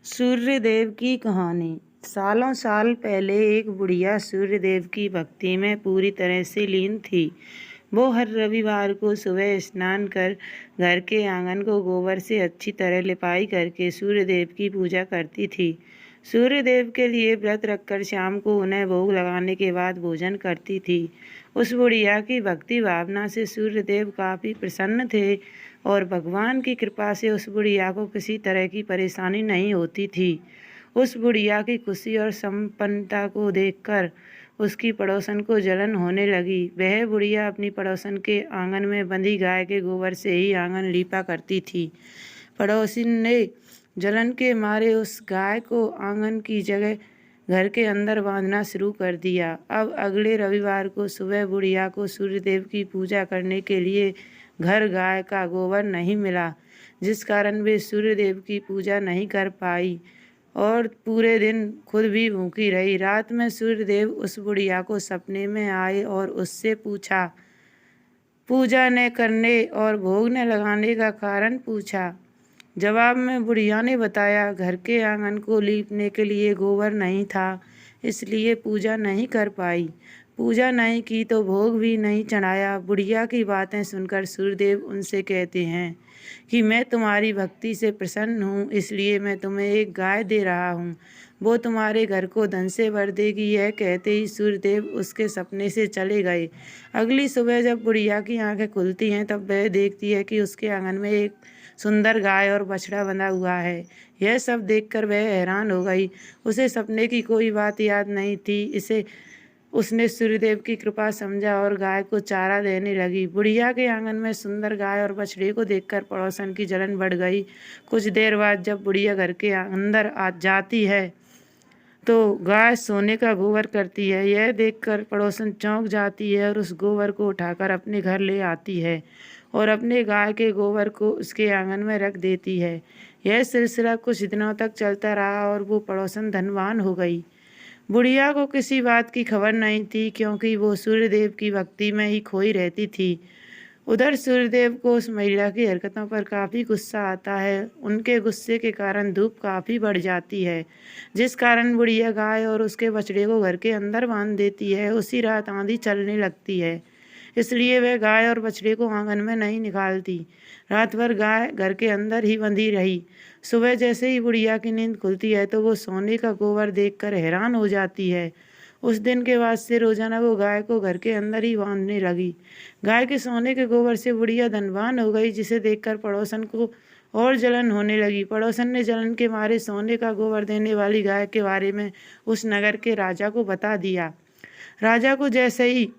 सूर्यदेव की कहानी। सालों साल पहले एक बुढ़िया सूर्यदेव की भक्ति में पूरी तरह से लीन थी। वो हर रविवार को सुबह स्नान कर घर के आंगन को गोबर से अच्छी तरह लिपाई करके सूर्यदेव की पूजा करती थी। सूर्यदेव के लिए व्रत रखकर शाम को उन्हें भोग लगाने के बाद भोजन करती थी। उस बुढ़िया की भक्ति भावना से सूर्यदेव काफ़ी प्रसन्न थे और भगवान की कृपा से उस बुढ़िया को किसी तरह की परेशानी नहीं होती थी। उस बुढ़िया की खुशी और संपन्नता को देखकर उसकी पड़ोसन को जलन होने लगी। वह बुढ़िया अपनी पड़ोसन के आंगन में बंधी गाय के गोबर से ही आंगन लीपा करती थी। पड़ोसिन ने जलन के मारे उस गाय को आंगन की जगह घर के अंदर बांधना शुरू कर दिया। अब अगले रविवार को सुबह बुढ़िया को सूर्यदेव की पूजा करने के लिए घर गाय का गोबर नहीं मिला, जिस कारण वे सूर्यदेव की पूजा नहीं कर पाई और पूरे दिन खुद भी भूखी रही। रात में सूर्यदेव उस बुढ़िया को सपने में आए और उससे पूछा, पूजा न करने और भोग न लगाने का कारण पूछा। जवाब में बुढ़िया ने बताया, घर के आंगन को लीपने के लिए गोबर नहीं था, इसलिए पूजा नहीं कर पाई। पूजा नहीं की तो भोग भी नहीं चढ़ाया। बुढ़िया की बातें सुनकर सूर्यदेव उनसे कहते हैं कि मैं तुम्हारी भक्ति से प्रसन्न हूँ, इसलिए मैं तुम्हें एक गाय दे रहा हूँ। वो तुम्हारे घर को धन से भर देगी। यह कहते ही सूर्यदेव उसके सपने से चले गए। अगली सुबह जब बुढ़िया की आंखें खुलती हैं तब वह देखती है कि उसके आंगन में एक सुंदर गाय और बछड़ा बंधा हुआ है। यह सब देखकर वह हैरान हो गई। उसे सपने की कोई बात याद नहीं थी। उसने सूर्यदेव की कृपा समझा और गाय को चारा देने लगी। बुढ़िया के आंगन में सुंदर गाय और बछड़े को देखकर पड़ोसन की जलन बढ़ गई। कुछ देर बाद जब बुढ़िया घर के अंदर आ जाती है तो गाय सोने का गोबर करती है। यह देखकर पड़ोसन चौंक जाती है और उस गोबर को उठाकर अपने घर ले आती है और अपने गाय के गोबर को उसके आंगन में रख देती है। यह सिलसिला कुछ दिनों तक चलता रहा और वो पड़ोसन धनवान हो गई। बुढ़िया को किसी बात की खबर नहीं थी, क्योंकि वो सूर्यदेव की भक्ति में ही खोई रहती थी। उधर सूर्यदेव को उस महिला की हरकतों पर काफ़ी गुस्सा आता है। उनके गुस्से के कारण धूप काफ़ी बढ़ जाती है, जिस कारण बुढ़िया गाय और उसके बछड़े को घर के अंदर बांध देती है। उसी रात आंधी चलने लगती है, इसलिए वह गाय और बछड़े को आंगन में नहीं निकालती। रात भर गाय घर के अंदर ही बंधी रही। सुबह जैसे ही बुढ़िया की नींद खुलती है तो वो सोने का गोबर देखकर हैरान हो जाती है। उस दिन के बाद से रोजाना वो गाय को घर के अंदर ही बांधने लगी। गाय के सोने के गोबर से बुढ़िया धनवान हो गई, जिसे देखकर पड़ोसन को और जलन होने लगी। पड़ोसन ने जलन के मारे सोने का गोबर देने वाली गाय के बारे में उस नगर के राजा को बता दिया। राजा को जैसे ही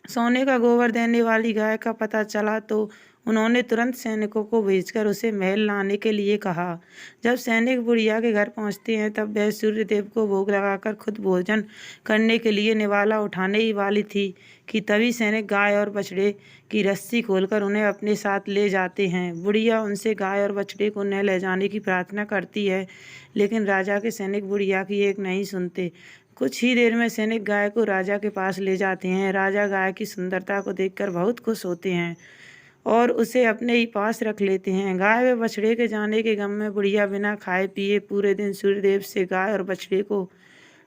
सोने का गोबर देने वाली गाय का पता चला तो उन्होंने तुरंत सैनिकों को भेजकर उसे महल लाने के लिए कहा। जब सैनिक बुढ़िया के घर पहुंचते हैं तब वह सूर्यदेव को भोग लगाकर खुद भोजन करने के लिए निवाला उठाने ही वाली थी कि तभी सैनिक गाय और बछड़े की रस्सी खोलकर उन्हें अपने साथ ले जाते हैं। बुढ़िया उनसे गाय और बछड़े को न ले जाने की प्रार्थना करती है, लेकिन राजा के सैनिक बुढ़िया की एक नहीं सुनते। कुछ ही देर में सैनिक गाय को राजा के पास ले जाते हैं। राजा गाय की सुंदरता को देखकर बहुत खुश होते हैं और उसे अपने ही पास रख लेते हैं। गाय व बछड़े के जाने के गम में बुढ़िया बिना खाए पिए पूरे दिन सूर्यदेव से गाय और बछड़े को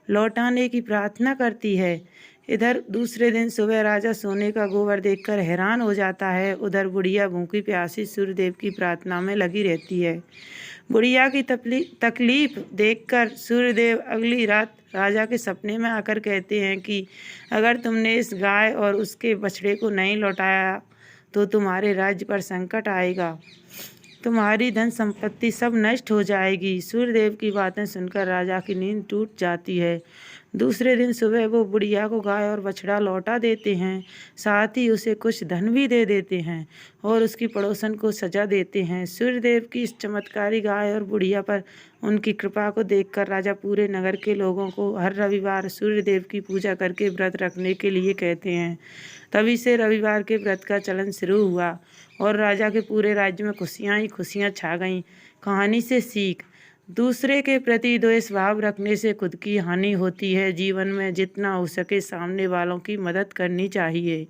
लौटाने की प्रार्थना करती है। इधर दूसरे दिन सुबह राजा सोने का गोबर देखकर हैरान हो जाता है। उधर बुढ़िया भूखी प्यासी सूर्यदेव की प्रार्थना में लगी रहती है। बुढ़िया की तकलीफ देखकर सूर्यदेव अगली रात राजा के सपने में आकर कहते हैं कि अगर तुमने इस गाय और उसके बछड़े को नहीं लौटाया तो तुम्हारे राज्य पर संकट आएगा, तुम्हारी धन संपत्ति सब नष्ट हो जाएगी। सूर्यदेव की बातें सुनकर राजा की नींद टूट जाती है। दूसरे दिन सुबह वो बुढ़िया को गाय और बछड़ा लौटा देते हैं, साथ ही उसे कुछ धन भी दे देते हैं और उसकी पड़ोसन को सजा देते हैं। सूर्यदेव की इस चमत्कारी गाय और बुढ़िया पर उनकी कृपा को देखकर राजा पूरे नगर के लोगों को हर रविवार सूर्यदेव की पूजा करके व्रत रखने के लिए कहते हैं। तभी से रविवार के व्रत का चलन शुरू हुआ और राजा के पूरे राज्य में खुशियाँ ही खुशियाँ छा गईं। कहानी से सीख: दूसरे के प्रति द्वेष भाव रखने से खुद की हानि होती है। जीवन में जितना हो सके सामने वालों की मदद करनी चाहिए।